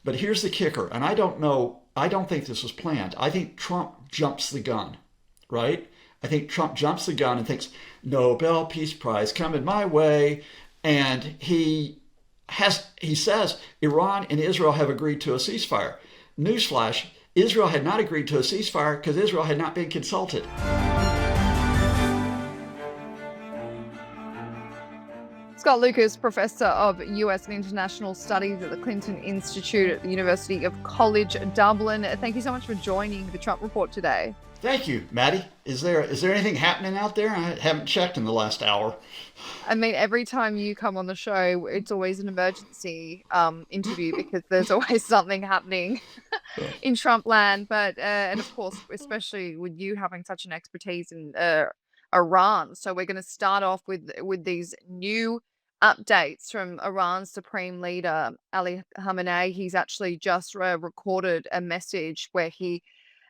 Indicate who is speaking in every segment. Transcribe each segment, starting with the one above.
Speaker 1: But here's the kicker, and I don't think this was planned. I think Trump jumps the gun, right? I think Trump jumps the gun and thinks, Nobel Peace Prize coming my way. And he says Iran and Israel have agreed to a ceasefire. Newsflash, Israel had not agreed to a ceasefire because Israel had not been consulted.
Speaker 2: Scott Lucas, Professor of US and International Studies at the Clinton Institute at the University of College Dublin. Thank you so much for joining the Trump Report today.
Speaker 1: Thank you, Maddie. Is there anything happening out there? I haven't checked in the last hour.
Speaker 2: I mean, every time you come on the show, it's always an emergency interview because there's always something happening in Trump land. But and of course, especially with you having such an expertise in Iran. So we're going to start off with these new updates from Iran's Supreme Leader, Ali Khamenei. He's actually just recorded a message where he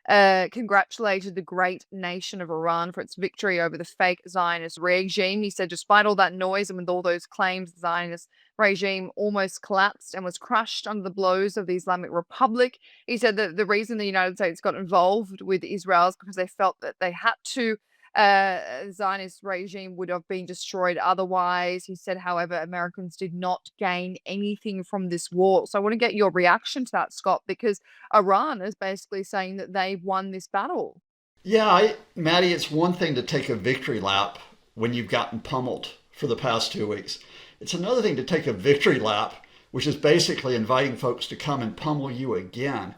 Speaker 2: congratulated the great nation of Iran for its victory over the fake Zionist regime. He said, despite all that noise and with all those claims, the Zionist regime almost collapsed and was crushed under the blows of the Islamic Republic. He said that the reason the United States got involved with Israel is because they felt that they had to. Zionist regime would have been destroyed otherwise. He said, however, Americans did not gain anything from this war. So I want to get your reaction to that, Scott, because Iran is basically saying that they've won this battle.
Speaker 1: Yeah, Maddie, it's one thing to take a victory lap when you've gotten pummeled for the past 2 weeks. It's another thing to take a victory lap, which is basically inviting folks to come and pummel you again.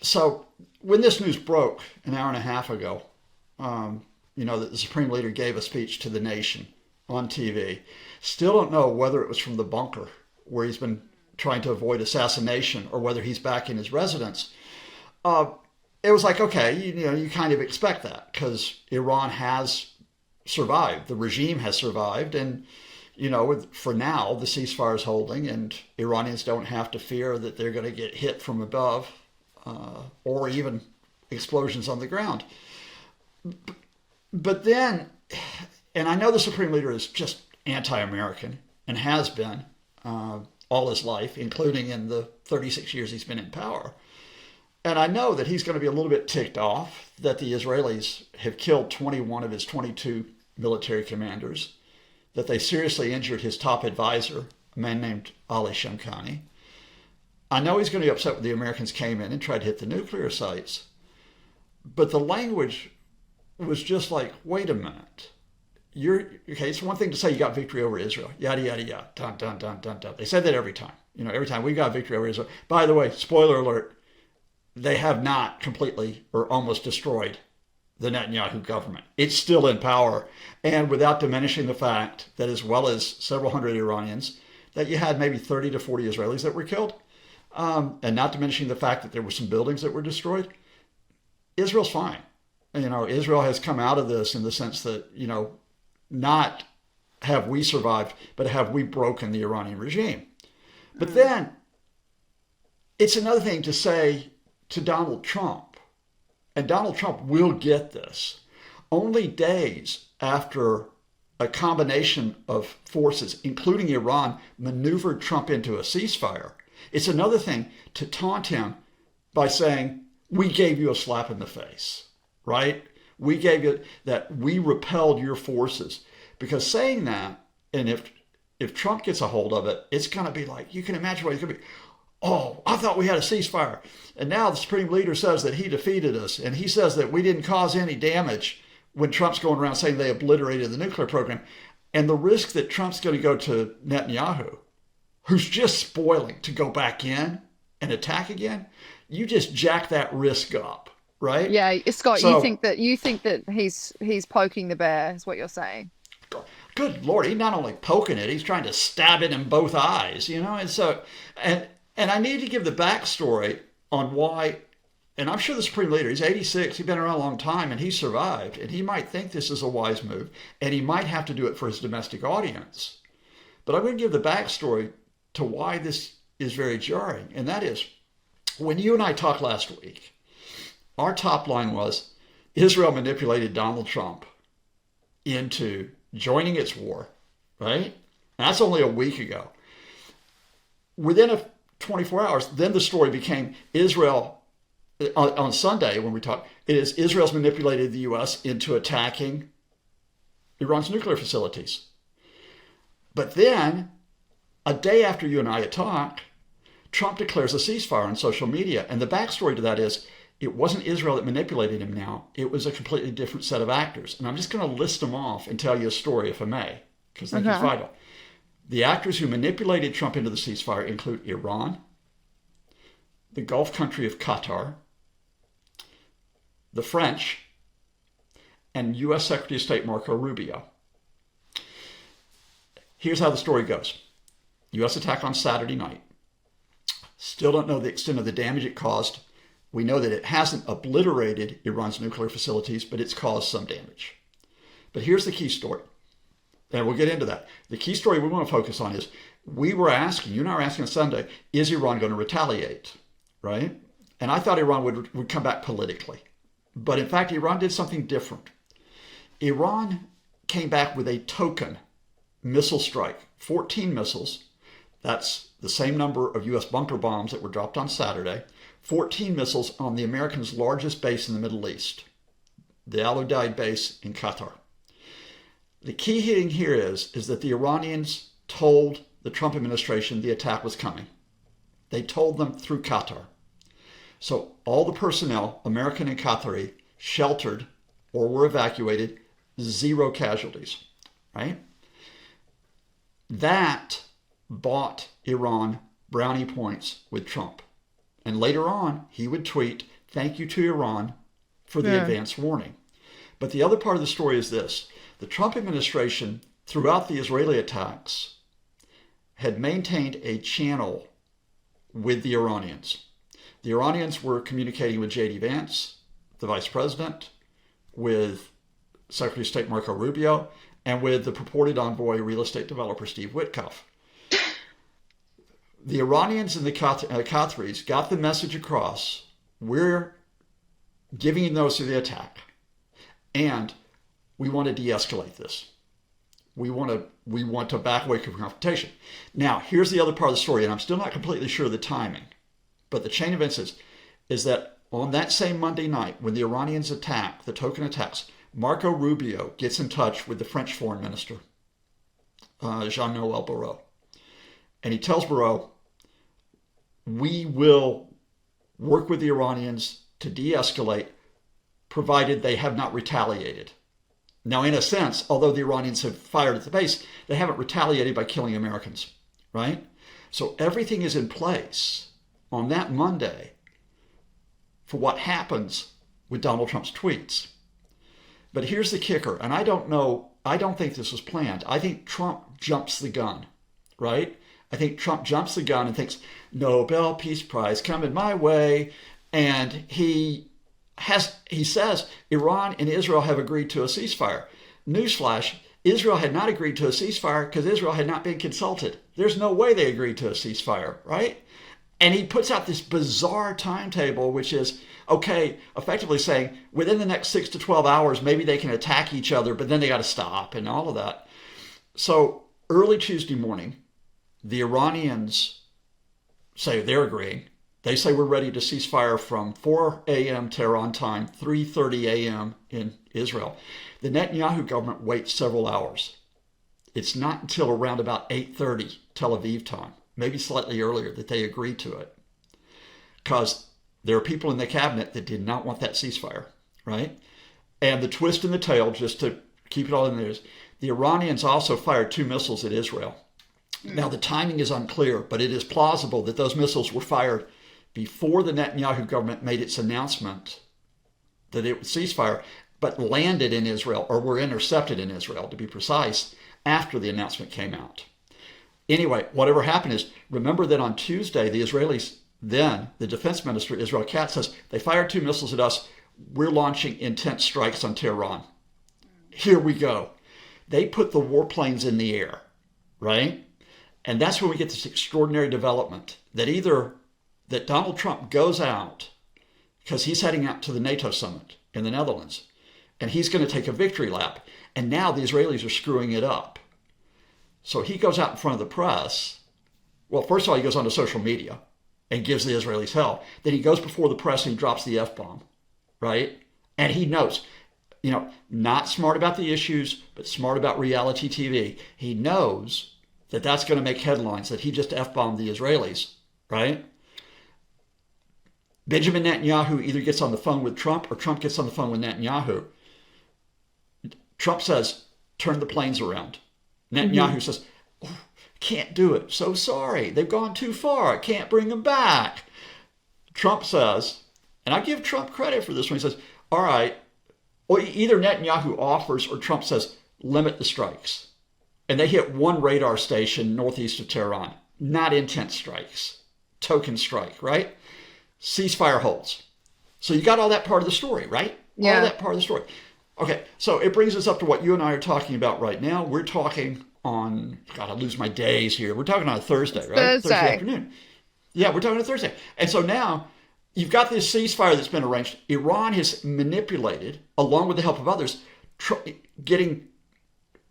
Speaker 1: So when this news broke an hour and a half ago, that the Supreme Leader gave a speech to the nation on TV. Still don't know whether it was from the bunker where he's been trying to avoid assassination or whether he's back in his residence. It was like, okay, you kind of expect that because Iran has survived. The regime has survived. And, for now, the ceasefire is holding and Iranians don't have to fear that they're going to get hit from above or even explosions on the ground. But then, and I know the Supreme Leader is just anti-American and has been all his life, including in the 36 years he's been in power. And I know that he's going to be a little bit ticked off that the Israelis have killed 21 of his 22 military commanders, that they seriously injured his top advisor, a man named Ali Shamkhani. I know he's going to be upset when the Americans came in and tried to hit the nuclear sites. But the language was just like, wait a minute. It's one thing to say you got victory over Israel, yada, yada, yada, dun, dun, dun, dun, dun. They said that every time. Every time we got victory over Israel. By the way, spoiler alert, they have not completely or almost destroyed the Netanyahu government. It's still in power. And without diminishing the fact that as well as several hundred Iranians, that you had maybe 30 to 40 Israelis that were killed, and not diminishing the fact that there were some buildings that were destroyed, Israel's fine. Israel has come out of this in the sense that, not have we survived, but have we broken the Iranian regime. But then it's another thing to say to Donald Trump, and Donald Trump will get this, only days after a combination of forces, including Iran, maneuvered Trump into a ceasefire. It's another thing to taunt him by saying, we gave you a slap in the face, right? We gave you that, we repelled your forces. Because saying that, and if Trump gets a hold of it, it's going to be like, you can imagine what it's going to be. Oh, I thought we had a ceasefire. And now the Supreme Leader says that he defeated us. And he says that we didn't cause any damage when Trump's going around saying they obliterated the nuclear program. And the risk that Trump's going to go to Netanyahu, who's just spoiling to go back in and attack again, you just jack that risk up, right?
Speaker 2: Yeah, Scott, so, you think that he's poking the bear, is what you're saying.
Speaker 1: Good Lord, he's not only poking it, he's trying to stab it in both eyes, And so, and I need to give the backstory on why, and I'm sure the Supreme Leader, he's 86, he's been around a long time, and he survived, and he might think this is a wise move, and he might have to do it for his domestic audience. But I'm going to give the backstory to why this is very jarring, and that is, when you and I talked last week, our top line was Israel manipulated Donald Trump into joining its war, right? And that's only a week ago. Within 24 hours, then the story became Israel, on Sunday when we talked, it is Israel's manipulated the U.S. into attacking Iran's nuclear facilities. But then, a day after you and I had talked, Trump declares a ceasefire on social media. And the backstory to that is, it wasn't Israel that manipulated him now. It was a completely different set of actors. And I'm just going to list them off and tell you a story, if I may, because I think it's vital. The actors who manipulated Trump into the ceasefire include Iran, the Gulf country of Qatar, the French, and U.S. Secretary of State Marco Rubio. Here's how the story goes. U.S. attack on Saturday night. Still don't know the extent of the damage it caused. We know that it hasn't obliterated Iran's nuclear facilities, but it's caused some damage. But here's the key story. And we'll get into that. The key story we want to focus on is, we were asking, you and I were asking on Sunday, is Iran going to retaliate, right? And I thought Iran would come back politically. But in fact, Iran did something different. Iran came back with a token missile strike, 14 missiles. That's the same number of U.S. bunker bombs that were dropped on Saturday. 14 missiles on the Americans' largest base in the Middle East, the Al Udeid base in Qatar. The key hitting here is that the Iranians told the Trump administration the attack was coming. They told them through Qatar. So all the personnel, American and Qatari, sheltered or were evacuated, 0 casualties, right? That bought Iran brownie points with Trump. And later on, he would tweet, "Thank you to Iran for the advance warning." But the other part of the story is this. The Trump administration, throughout the Israeli attacks, had maintained a channel with the Iranians. The Iranians were communicating with J.D. Vance, the vice president, with Secretary of State Marco Rubio, and with the purported envoy, real estate developer Steve Witkoff. The Iranians and the Qataris got the message across, we're giving you notice of the attack, and we want to de-escalate this. We want to back away from confrontation. Now, here's the other part of the story, and I'm still not completely sure of the timing, but the chain of events is that on that same Monday night, when the Iranians attack, the token attacks, Marco Rubio gets in touch with the French foreign minister, Jean-Noël Barrot. And he tells Barrot, we will work with the Iranians to de-escalate, provided they have not retaliated. Now, in a sense, although the Iranians have fired at the base, they haven't retaliated by killing Americans, right? So everything is in place on that Monday for what happens with Donald Trump's tweets. But here's the kicker, and I don't think this was planned. I think Trump jumps the gun, right? I think Trump jumps the gun and thinks, Nobel Peace Prize coming my way, and he says Iran and Israel have agreed to a ceasefire. Newsflash, Israel had not agreed to a ceasefire because Israel had not been consulted. There's no way they agreed to a ceasefire, right? And he puts out this bizarre timetable, which is, okay, effectively saying within the next 6 to 12 hours, maybe they can attack each other, but then they got to stop and all of that. So early Tuesday morning, the Iranians say they're agreeing. They say we're ready to cease fire from 4 a.m. Tehran time, 3:30 a.m. in Israel. The Netanyahu government waits several hours. It's not until around about 8:30 Tel Aviv time, maybe slightly earlier, that they agree to it. Because there are people in the cabinet that did not want that ceasefire, right? And the twist in the tail, just to keep it all in there, is the Iranians also fired 2 missiles at Israel. Now, the timing is unclear, but it is plausible that those missiles were fired before the Netanyahu government made its announcement that it would ceasefire, but landed in Israel, or were intercepted in Israel, to be precise, after the announcement came out. Anyway, whatever happened is, remember that on Tuesday, the Israelis, then the defense minister, Israel Katz, says, they fired 2 missiles at us. We're launching intense strikes on Tehran. Here we go. They put the warplanes in the air, right? And that's when we get this extraordinary development that either that Donald Trump goes out because he's heading out to the NATO summit in the Netherlands, and he's going to take a victory lap. And now the Israelis are screwing it up. So he goes out in front of the press. Well, first of all, he goes onto social media and gives the Israelis hell. Then he goes before the press and he drops the F-bomb, right? And he knows, not smart about the issues, but smart about reality TV. He knows that that's going to make headlines, that he just F-bombed the Israelis, right? Benjamin Netanyahu either gets on the phone with Trump or Trump gets on the phone with Netanyahu. Trump says, turn the planes around. Netanyahu says, oh, can't do it. So sorry. They've gone too far. I can't bring them back. Trump says, and I give Trump credit for this one, he says, all right, well, either Netanyahu offers or Trump says, limit the strikes. And they hit one radar station northeast of Tehran. Not intense strikes. Token strike, right? Ceasefire holds. So you got all that part of the story, right?
Speaker 2: Yeah.
Speaker 1: All that part of the story. Okay, so it brings us up to what you and I are talking about right now. We're talking on, God, I lose my days here. We're talking on a Thursday, right?
Speaker 2: Thursday
Speaker 1: afternoon. Yeah, we're talking on a Thursday. And so now you've got this ceasefire that's been arranged. Iran has manipulated, along with the help of others, getting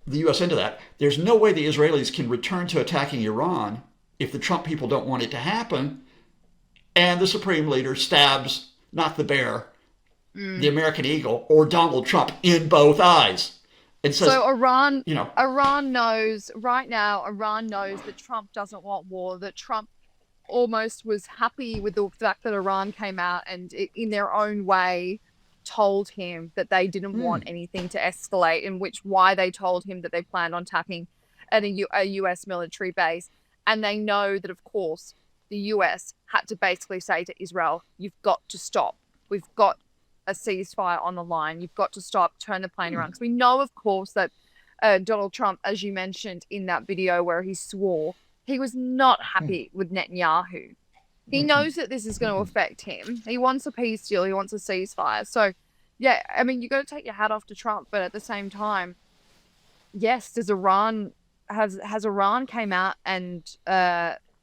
Speaker 1: the U.S. into that. There's no way the Israelis can return to attacking Iran if the Trump people don't want it to happen. And the Supreme Leader stabs, not the bear, the American eagle, or Donald Trump in both eyes. And says,
Speaker 2: so Iran knows right now, Iran knows that Trump doesn't want war, that Trump almost was happy with the fact that Iran came out and in their own way told him that they didn't want anything to escalate, in which why they told him that they planned on attacking at a US military base. And they know that, of course, the US had to basically say to Israel, you've got to stop. We've got a ceasefire on the line. You've got to stop, turn the plane around. Because we know, of course, that Donald Trump, as you mentioned in that video where he swore, he was not happy with Netanyahu. He knows that this is going to affect him. He wants a peace deal. He wants a ceasefire. So, yeah, I mean, you got to take your hat off to Trump. But at the same time, yes, has Iran came out and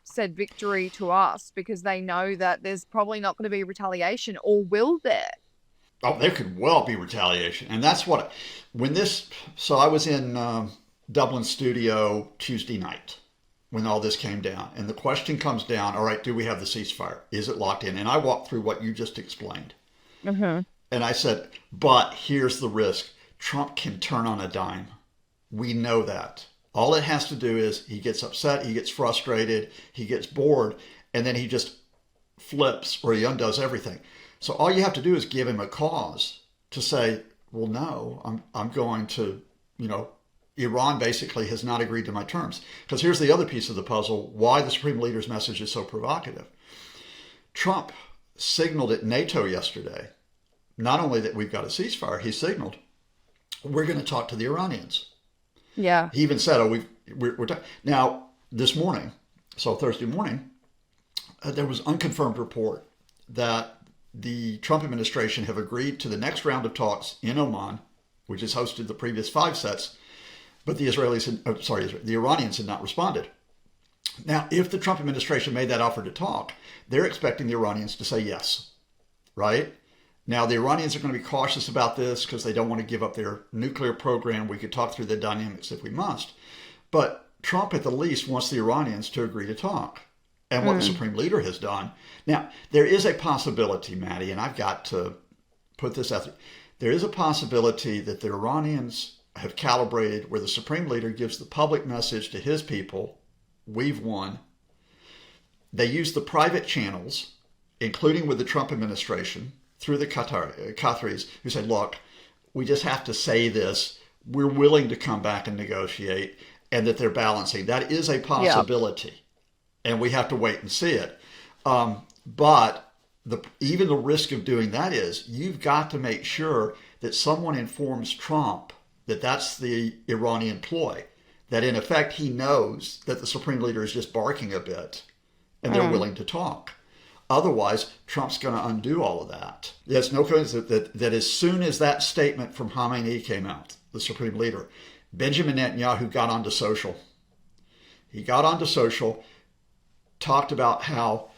Speaker 2: said victory to us because they know that there's probably not going to be retaliation, or will there?
Speaker 1: Oh, there could well be retaliation. And that's what, so I was in Dublin studio Tuesday night when all this came down. And the question comes down, all right, do we have the ceasefire? Is it locked in? And I walked through what you just explained. And I said, but here's the risk. Trump can turn on a dime. We know that. All it has to do is he gets upset, he gets frustrated, he gets bored, and then he just flips or he undoes everything. So all you have to do is give him a cause to say, well, no, I'm going to, Iran basically has not agreed to my terms. Because here's the other piece of the puzzle, why the Supreme Leader's message is so provocative. Trump signaled at NATO yesterday, not only that we've got a ceasefire, he signaled, we're going to talk to the Iranians.
Speaker 2: Yeah.
Speaker 1: He even said, we're talking. Now, this morning, so Thursday morning, there was unconfirmed report that the Trump administration have agreed to the next round of talks in Oman, which has hosted the previous 5 sets, but the Iranians had not responded. Now, if the Trump administration made that offer to talk, they're expecting the Iranians to say yes, right? Now, the Iranians are going to be cautious about this because they don't want to give up their nuclear program. We could talk through the dynamics if we must. But Trump, at the least, wants the Iranians to agree to talk. And what the Supreme Leader has done. Now, there is a possibility, Maddie, and I've got to put this out there. There is a possibility that the Iranians have calibrated where the Supreme Leader gives the public message to his people, we've won. They use the private channels, including with the Trump administration, through the Qataris, who say, look, we just have to say this. We're willing to come back and negotiate, and that they're balancing. That is a possibility, and we have to wait and see it. But even the risk of doing that is you've got to make sure that someone informs Trump that that's the Iranian ploy, that in effect he knows that the Supreme Leader is just barking a bit, and they're willing to talk. Otherwise, Trump's going to undo all of that. There's no coincidence that as soon as that statement from Khamenei came out, the Supreme Leader, Benjamin Netanyahu got onto social. He got onto social, talked about how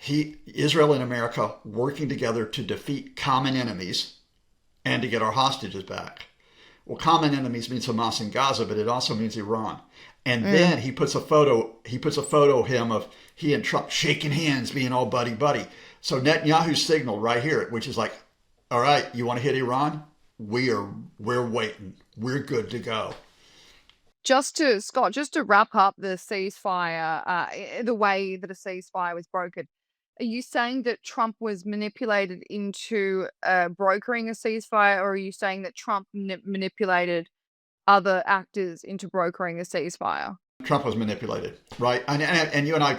Speaker 1: Israel and America working together to defeat common enemies and to get our hostages back. Well, common enemies means Hamas in Gaza, but it also means Iran. And
Speaker 2: Mm.
Speaker 1: then he puts a photo of him of he and Trump shaking hands, being all buddy buddy. So Netanyahu's signal right here, which is like, all right, you want to hit Iran? We're waiting. We're good to go.
Speaker 2: Scott, just to wrap up the ceasefire, the way that a ceasefire was brokered, are you saying that Trump was manipulated into brokering a ceasefire, or are you saying that Trump manipulated other actors into brokering a ceasefire?
Speaker 1: Trump was manipulated, right? And you and I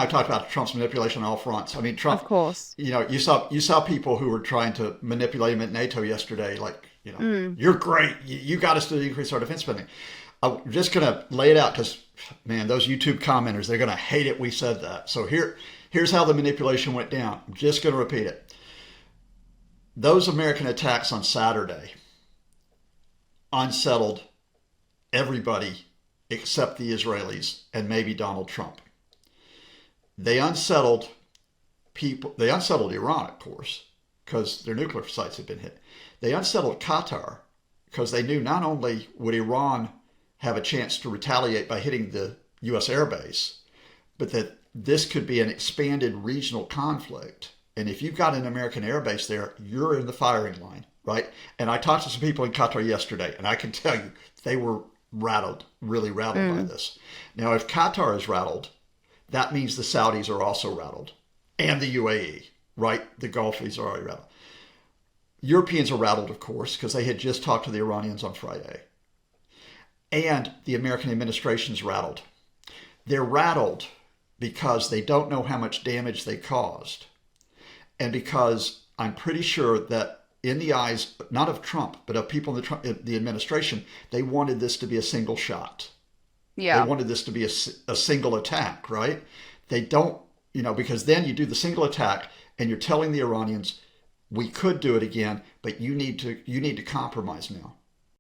Speaker 1: talked about Trump's manipulation on all fronts. I mean,
Speaker 2: Of
Speaker 1: Trump.
Speaker 2: course.
Speaker 1: You saw people who were trying to manipulate him at NATO yesterday, like
Speaker 2: Mm.
Speaker 1: you're great. You got us to increase our defense spending. I'm just gonna lay it out because, man, those YouTube commenters, they're gonna hate it. We said that. So here's how the manipulation went down. I'm just gonna repeat it. Those American attacks on Saturday unsettled everybody except the Israelis and maybe Donald Trump. They unsettled people. They unsettled Iran, of course, because their nuclear sites had been hit. They unsettled Qatar because they knew not only would Iran have a chance to retaliate by hitting the U.S. airbase, but that this could be an expanded regional conflict. And if you've got an American airbase there, you're in the firing line, right? And I talked to some people in Qatar yesterday, and I can tell you they were rattled, really rattled by this. Now, if Qatar is rattled, that means the Saudis are also rattled, and the UAE, right? The Gulfies are already rattled. Europeans are rattled, of course, because they had just talked to the Iranians on Friday. And the American administration's rattled. They're rattled because they don't know how much damage they caused. And because I'm pretty sure that in the eyes, not of Trump, but of people in the administration, they wanted this to be a single shot.
Speaker 2: Yeah.
Speaker 1: They wanted this to be a single attack, right? They don't, because then you do the single attack and you're telling the Iranians, we could do it again, but you need to compromise now.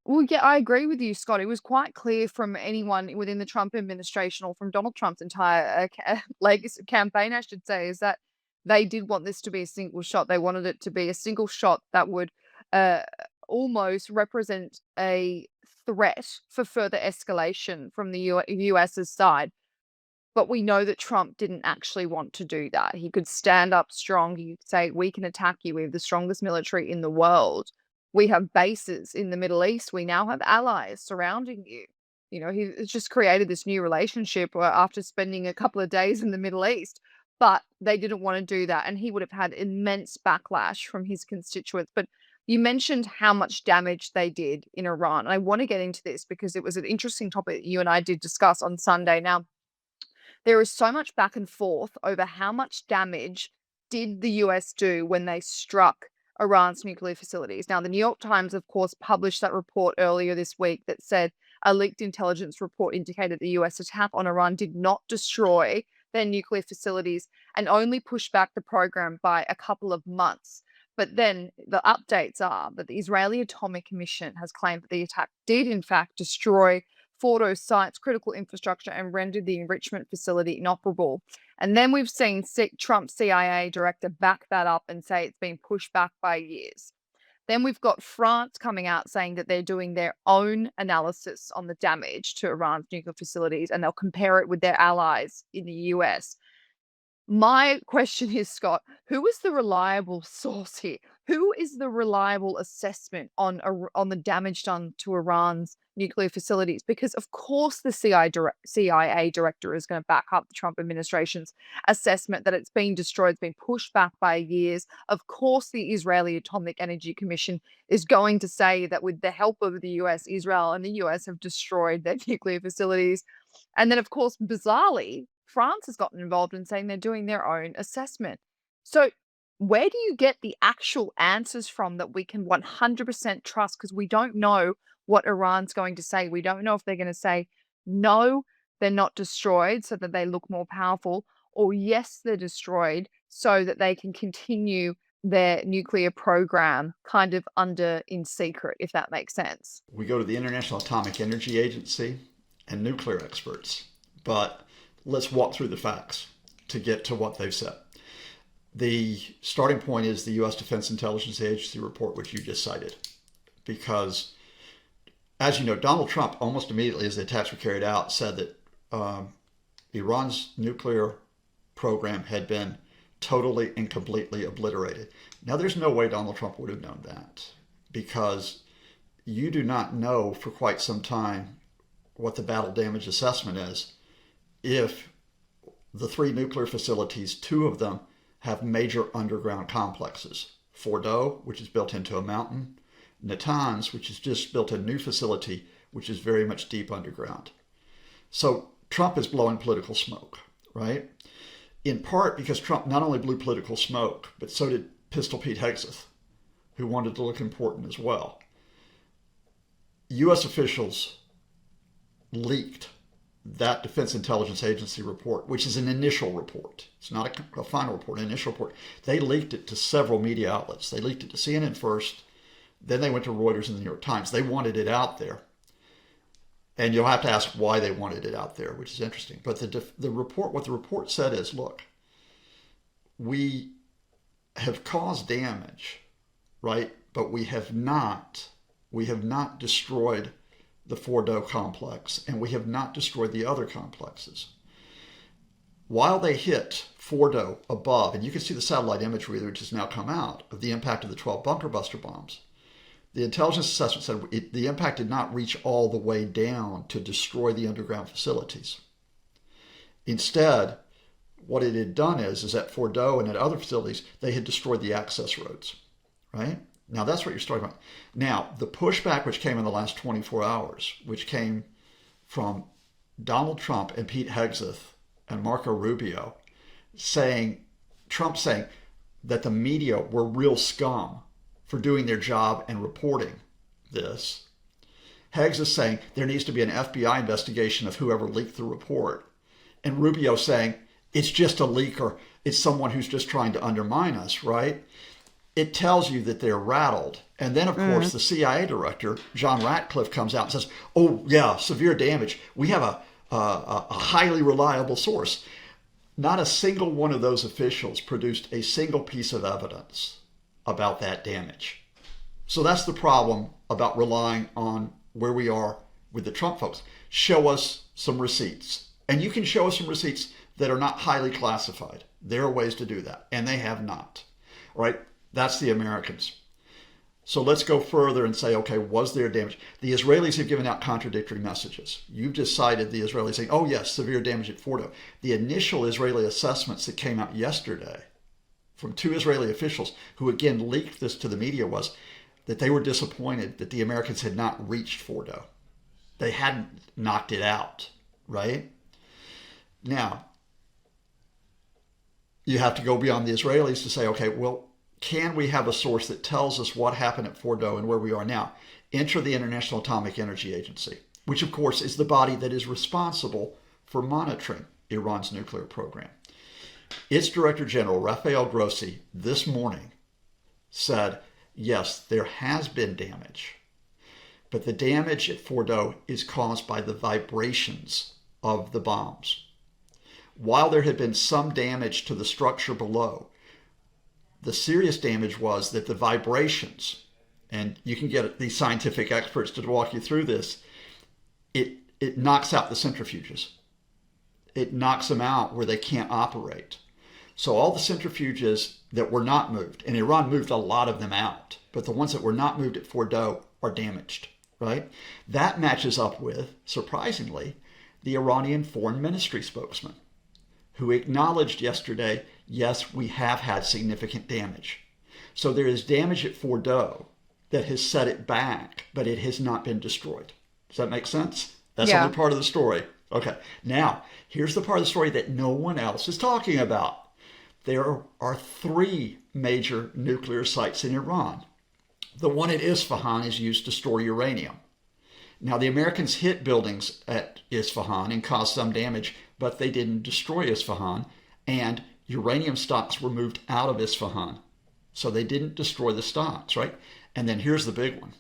Speaker 2: Well, yeah, I agree with you, Scott. It was quite clear from anyone within the Trump administration or from Donald Trump's entire legacy campaign, I should say, is that they did want this to be a single shot. They wanted it to be a single shot that would uh, almost represent a threat for further escalation from the US's side. But we know that Trump didn't actually want to do that. He could stand up strong. He could say, we can attack you. We have the strongest military in the world. We have bases in the Middle East. We now have allies surrounding you. He's just created this new relationship after spending a couple of days in the Middle East. But they didn't want to do that. And he would have had immense backlash from his constituents. But you mentioned how much damage they did in Iran. And I want to get into this because it was an interesting topic you and I did discuss on Sunday. Now, there is so much back and forth over how much damage did the US do when they struck Iran's nuclear facilities. Now, the New York Times, of course, published that report earlier this week that said a leaked intelligence report indicated the US attack on Iran did not destroy their nuclear facilities and only pushed back the program by a couple of months. But then the updates are that the Israeli Atomic Commission has claimed that the attack did, in fact, destroy Fordo's sites, critical infrastructure, and rendered the enrichment facility inoperable. And then we've seen Trump's CIA director back that up and say it's been pushed back by years. Then we've got France coming out saying that they're doing their own analysis on the damage to Iran's nuclear facilities, and they'll compare it with their allies in the US. My question is, Scott, who is the reliable source here? Who is the reliable assessment on the damage done to Iran's nuclear facilities? Because of course the CIA director is going to back up the Trump administration's assessment that it's been destroyed, it's been pushed back by years. Of course the Israeli Atomic Energy Commission is going to say that with the help of the US, Israel and the US have destroyed their nuclear facilities. And then, of course, bizarrely, France has gotten involved in saying they're doing their own assessment. So where do you get the actual answers from that we can 100% trust? Because we don't know what Iran's going to say. We don't know if they're going to say, no, they're not destroyed so that they look more powerful, or yes, they're destroyed so that they can continue their nuclear program kind of in secret, if that makes sense.
Speaker 1: We go to the International Atomic Energy Agency and nuclear experts, but let's walk through the facts to get to what they've said. The starting point is the U.S. Defense Intelligence Agency report, which you just cited, because as you know, Donald Trump, almost immediately as the attacks were carried out, said that Iran's nuclear program had been totally and completely obliterated. Now, there's no way Donald Trump would have known that, because you do not know for quite some time what the battle damage assessment is if the 3 nuclear facilities, 2 of them have major underground complexes. Fordo, which is built into a mountain, Natanz, which is just built a new facility, which is very much deep underground. So Trump is blowing political smoke, right? In part because Trump not only blew political smoke, but so did Pistol Pete Hegseth, who wanted to look important as well. U.S. officials leaked that Defense Intelligence Agency report, which is an initial report. It's not a final report, an initial report. They leaked it to several media outlets. They leaked it to CNN first, then they went to Reuters and the New York Times. They wanted it out there. And you'll have to ask why they wanted it out there, which is interesting. But the report, what the report said is, look, we have caused damage, right? But we have not destroyed the Fordo complex, and we have not destroyed the other complexes. While they hit Fordo above, and you can see the satellite imagery which has now come out of the impact of the 12 bunker buster bombs, the intelligence assessment said the impact did not reach all the way down to destroy the underground facilities. Instead, what it had done is at Fordo and at other facilities, they had destroyed the access roads, right? Now, that's what you're talking about. Now, the pushback which came in the last 24 hours, which came from Donald Trump and Pete Hegseth and Marco Rubio, Trump saying that the media were real scum for doing their job and reporting this. Hegseth saying there needs to be an FBI investigation of whoever leaked the report. And Rubio saying it's just a leaker. It's someone who's just trying to undermine us, right? It tells you that they're rattled. And then, of course, the CIA director, John Ratcliffe, comes out and says, oh, yeah, severe damage. We have a highly reliable source. Not a single one of those officials produced a single piece of evidence about that damage. So that's the problem about relying on where we are with the Trump folks. Show us some receipts. And you can show us some receipts that are not highly classified. There are ways to do that, and they have not. All right? That's the Americans. So let's go further and say, okay, was there damage? The Israelis have given out contradictory messages. You've decided the Israelis saying, oh yes, severe damage at Fordo. The initial Israeli assessments that came out yesterday from 2 Israeli officials who again leaked this to the media was that they were disappointed that the Americans had not reached Fordo. They hadn't knocked it out, right? Now, you have to go beyond the Israelis to say, okay, well, can we have a source that tells us what happened at Fordo and where we are now? Enter the International Atomic Energy Agency, which of course is the body that is responsible for monitoring Iran's nuclear program. Its Director General, Rafael Grossi, this morning said, yes, there has been damage, but the damage at Fordo is caused by the vibrations of the bombs. While there had been some damage to the structure below, the serious damage was that the vibrations, and you can get these scientific experts to walk you through this, it knocks out the centrifuges. It knocks them out where they can't operate. So all the centrifuges that were not moved, and Iran moved a lot of them out, but the ones that were not moved at Fordo are damaged, right? That matches up with, surprisingly, the Iranian Foreign Ministry spokesman, who acknowledged yesterday, yes, we have had significant damage. So there is damage at Fordo that has set it back, but it has not been destroyed. Does that make sense? That's only part of the story. Okay, now, here's the part of the story that no one else is talking about. There are 3 major nuclear sites in Iran. The one at Isfahan is used to store uranium. Now, the Americans hit buildings at Isfahan and caused some damage, but they didn't destroy Isfahan, and uranium stocks were moved out of Isfahan. So they didn't destroy the stocks, right? And then here's the big one.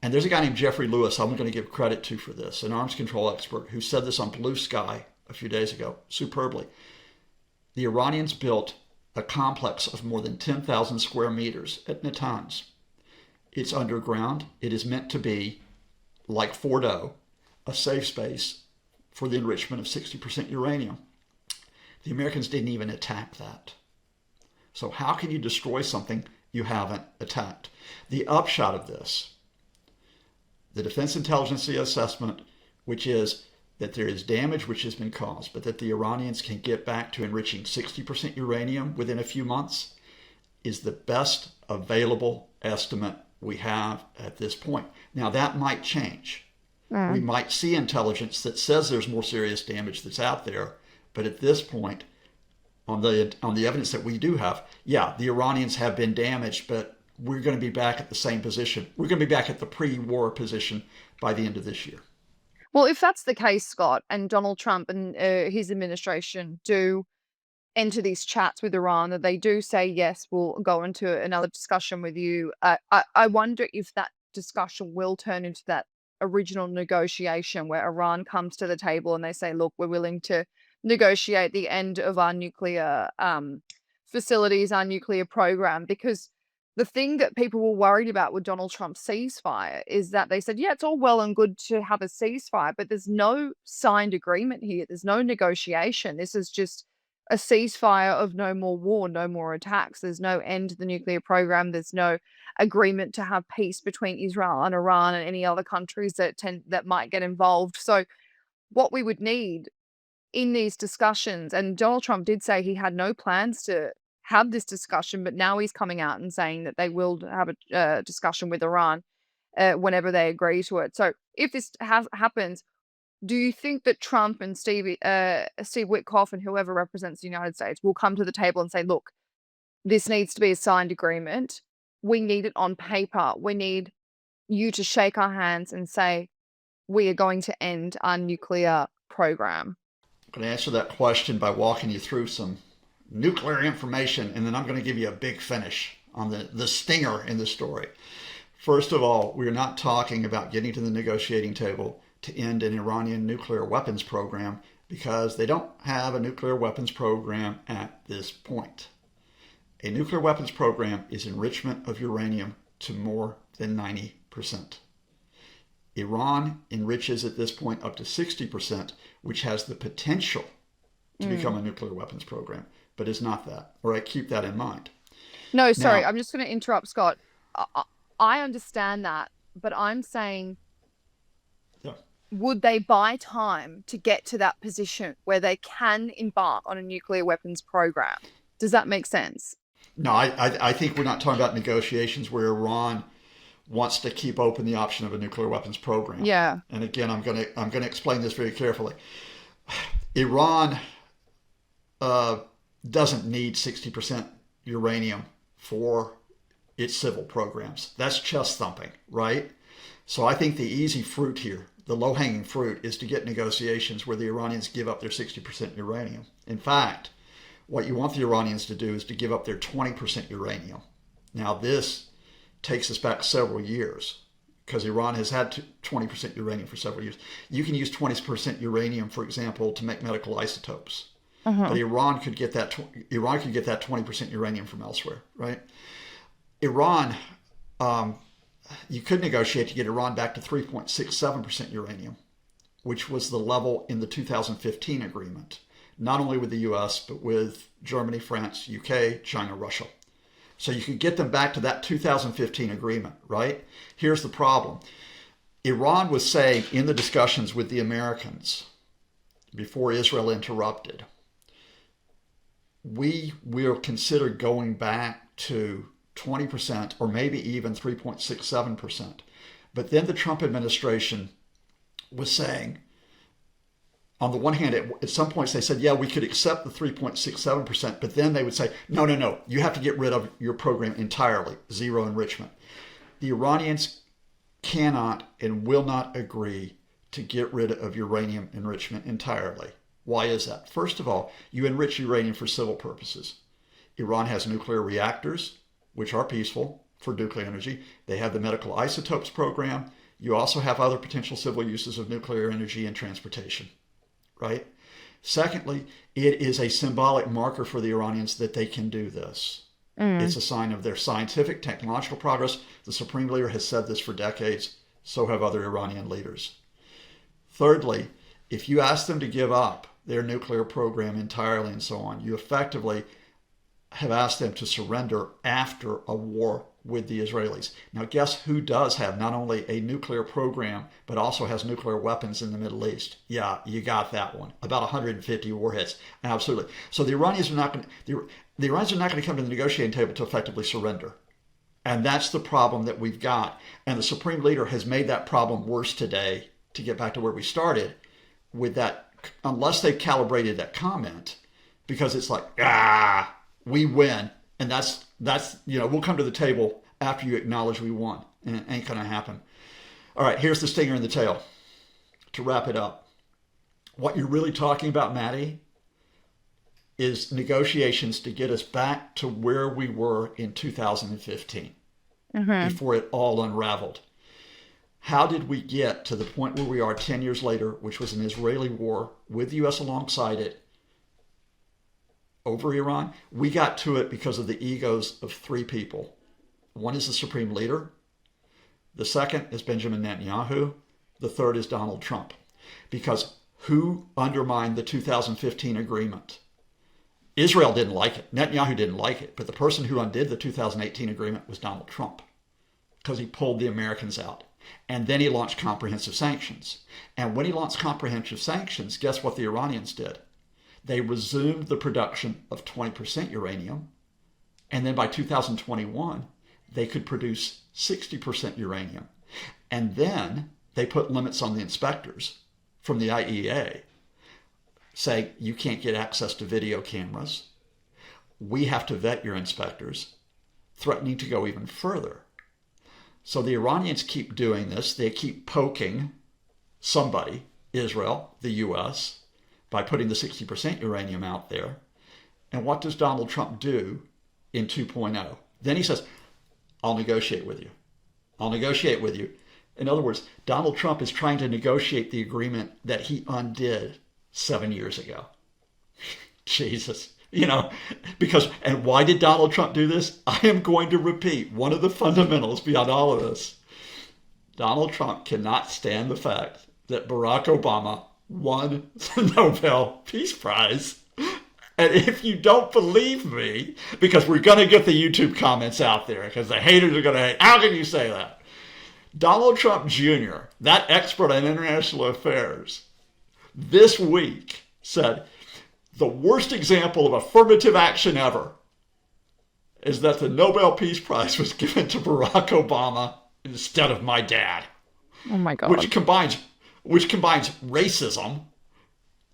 Speaker 1: And there's a guy named Jeffrey Lewis I'm going to give credit to for this, an arms control expert who said this on Blue Sky a few days ago, superbly. The Iranians built a complex of more than 10,000 square meters at Natanz. It's underground. It is meant to be like Fordo, a safe space for the enrichment of 60% uranium. The Americans didn't even attack that. So how can you destroy something you haven't attacked? The upshot of this, the Defense Intelligence Assessment, which is that there is damage which has been caused, but that the Iranians can get back to enriching 60% uranium within a few months, is the best available estimate we have at this point. Now, that might change. We might see intelligence that says there's more serious damage that's out there, but at this point, on the evidence that we do have, yeah, the Iranians have been damaged, but we're going to be back at the same position. We're going to be back at the pre-war position by the end of this year.
Speaker 2: Well, if that's the case, Scott, and Donald Trump and his administration do enter these chats with Iran, that they do say, yes, we'll go into another discussion with you, I wonder if that discussion will turn into that original negotiation where Iran comes to the table and they say, look, we're willing to negotiate the end of our nuclear facilities, our nuclear program. Because the thing that people were worried about with Donald Trump's ceasefire is that they said, yeah, it's all well and good to have a ceasefire, but there's no signed agreement here. There's no negotiation. This is just a ceasefire of no more war, no more attacks. There's no end to the nuclear program. There's no agreement to have peace between Israel and Iran and any other countries that might get involved. So what we would need in these discussions, and Donald Trump did say he had no plans to have this discussion, but now he's coming out and saying that they will have a discussion with Iran whenever they agree to it. So if this happens, do you think that Trump and Steve Witkoff and whoever represents the United States will come to the table and say, look, this needs to be a signed agreement. We need it on paper. We need you to shake our hands and say, we are going to end our nuclear program?
Speaker 1: I'm going to answer that question by walking you through some nuclear information, and then I'm going to give you a big finish on the stinger in the story. First of all, we're not talking about getting to the negotiating table to end an Iranian nuclear weapons program, because they don't have a nuclear weapons program at this point. A nuclear weapons program is enrichment of uranium to more than 90%. Iran enriches at this point up to 60%, which has the potential to become a nuclear weapons program, but is not that. All right, keep that in mind.
Speaker 2: No, sorry, I'm just going to interrupt, Scott. I understand that, but I'm saying, would they buy time to get to that position where they can embark on a nuclear weapons program? Does that make sense?
Speaker 1: No, I think we're not talking about negotiations where Iran wants to keep open the option of a nuclear weapons program.
Speaker 2: Yeah.
Speaker 1: And again, I'm going to explain this very carefully. Iran doesn't need 60% uranium for its civil programs. That's chest thumping, right? So I think the easy fruit here, the low-hanging fruit, is to get negotiations where the Iranians give up their 60% uranium. In fact, what you want the Iranians to do is to give up their 20% uranium. Now, this takes us back several years, because Iran has had 20% uranium for several years. You can use 20% uranium, for example, to make medical isotopes. But Iran could get that 20% uranium from elsewhere, right? Iran, you could negotiate to get Iran back to 3.67% uranium, which was the level in the 2015 agreement, not only with the US, but with Germany, France, UK, China, Russia. So you could get them back to that 2015 agreement, right? Here's the problem. Iran was saying in the discussions with the Americans before Israel interrupted, we will consider going back to 20% or maybe even 3.67%. But then the Trump administration was saying, on the one hand, at some points they said, yeah, we could accept the 3.67%, but then they would say, no, you have to get rid of your program entirely, zero enrichment. The Iranians cannot and will not agree to get rid of uranium enrichment entirely. Why is that? First of all, you enrich uranium for civil purposes. Iran has nuclear reactors, which are peaceful for nuclear energy. They have the medical isotopes program. You also have other potential civil uses of nuclear energy in transportation, right? Secondly, it is a symbolic marker for the Iranians that they can do this. It's a sign of their scientific, technological progress. The Supreme Leader has said this for decades. So have other Iranian leaders. Thirdly, if you ask them to give up their nuclear program entirely and so on, you effectively have asked them to surrender after a war with the Israelis. Now, guess who does have not only a nuclear program, but also has nuclear weapons in the Middle East? Yeah, you got that one. About 150 warheads. Absolutely. So the Iranians are not going to, the Iranians are not going to come to the negotiating table to effectively surrender. And that's the problem that we've got. And the Supreme Leader has made that problem worse today, to get back to where we started, with that, unless they've calibrated that comment, because it's like, we win. And that's we'll come to the table after you acknowledge we won. And it ain't going to happen. All right, here's the stinger in the tail. To wrap it up, what you're really talking about, Maddie, is negotiations to get us back to where we were in 2015, before it all unraveled. How did we get to the point where we are 10 years later, which was an Israeli war with the U.S. alongside it over Iran? We got to it because of the egos of three people. One is the Supreme Leader. The second is Benjamin Netanyahu. The third is Donald Trump. Because who undermined the 2015 agreement? Israel didn't like it. Netanyahu didn't like it. But the person who undid the 2018 agreement was Donald Trump, because he pulled the Americans out. And then he launched comprehensive sanctions. And when he launched comprehensive sanctions, guess what the Iranians did? They resumed the production of 20% uranium. And then by 2021, they could produce 60% uranium. And then they put limits on the inspectors from the IAEA, saying, you can't get access to video cameras. We have to vet your inspectors, threatening to go even further. So the Iranians keep doing this. They keep poking somebody, Israel, the U.S., by putting the 60% uranium out there. And what does Donald Trump do in 2.0? Then he says, I'll negotiate with you. I'll negotiate with you. In other words, Donald Trump is trying to negotiate the agreement that he undid 7 years ago. Jesus. Because, and why did Donald Trump do this? I am going to repeat one of the fundamentals beyond all of this. Donald Trump cannot stand the fact that Barack Obama won the Nobel Peace Prize. And if you don't believe me, because we're going to get the YouTube comments out there, because the haters are going to hate, how can you say that? Donald Trump Jr., that expert on international affairs, this week said, the worst example of affirmative action ever is that the Nobel Peace Prize was given to Barack Obama instead of my dad.
Speaker 2: Oh my God.
Speaker 1: Which combines racism,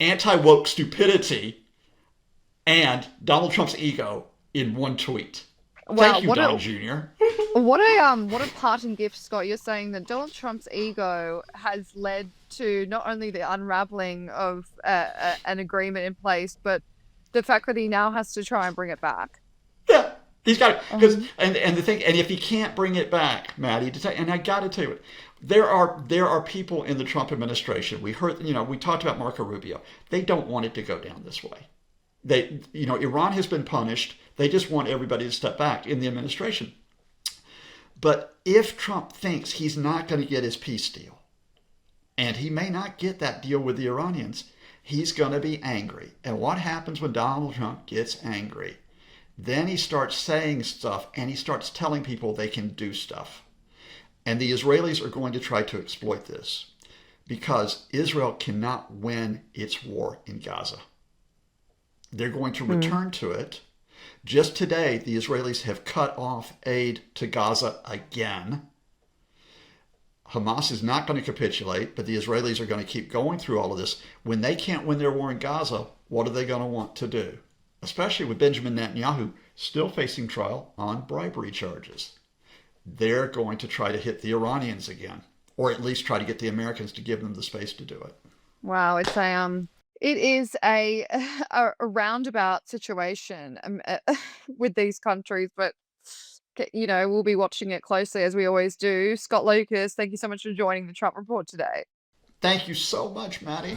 Speaker 1: anti-woke stupidity, and Donald Trump's ego in one tweet.
Speaker 2: Wow,
Speaker 1: Thank you, Don Jr.
Speaker 2: What a parting gift, Scott. You're saying that Donald Trump's ego has led to not only the unraveling of an agreement in place, but the fact that he now has to try and bring it back.
Speaker 1: Yeah, he's got it. Because and the thing, and if he can't bring it back, Maddie, and I got to tell you, there are people in the Trump administration. We heard, we talked about Marco Rubio. They don't want it to go down this way. Iran has been punished. They just want everybody to step back in the administration. But if Trump thinks he's not going to get his peace deal, and he may not get that deal with the Iranians, he's going to be angry. And what happens when Donald Trump gets angry? Then he starts saying stuff, and he starts telling people they can do stuff. And the Israelis are going to try to exploit this, because Israel cannot win its war in Gaza. They're going to return to it. Just today, the Israelis have cut off aid to Gaza again. Hamas is not going to capitulate, but the Israelis are going to keep going through all of this. When they can't win their war in Gaza, what are they going to want to do? Especially with Benjamin Netanyahu still facing trial on bribery charges. They're going to try to hit the Iranians again, or at least try to get the Americans to give them the space to do it.
Speaker 2: Wow, it is a roundabout situation with these countries, but we'll be watching it closely as we always do. Scott Lucas, thank you so much for joining the Trump Report today.
Speaker 1: Thank you so much, Maddie.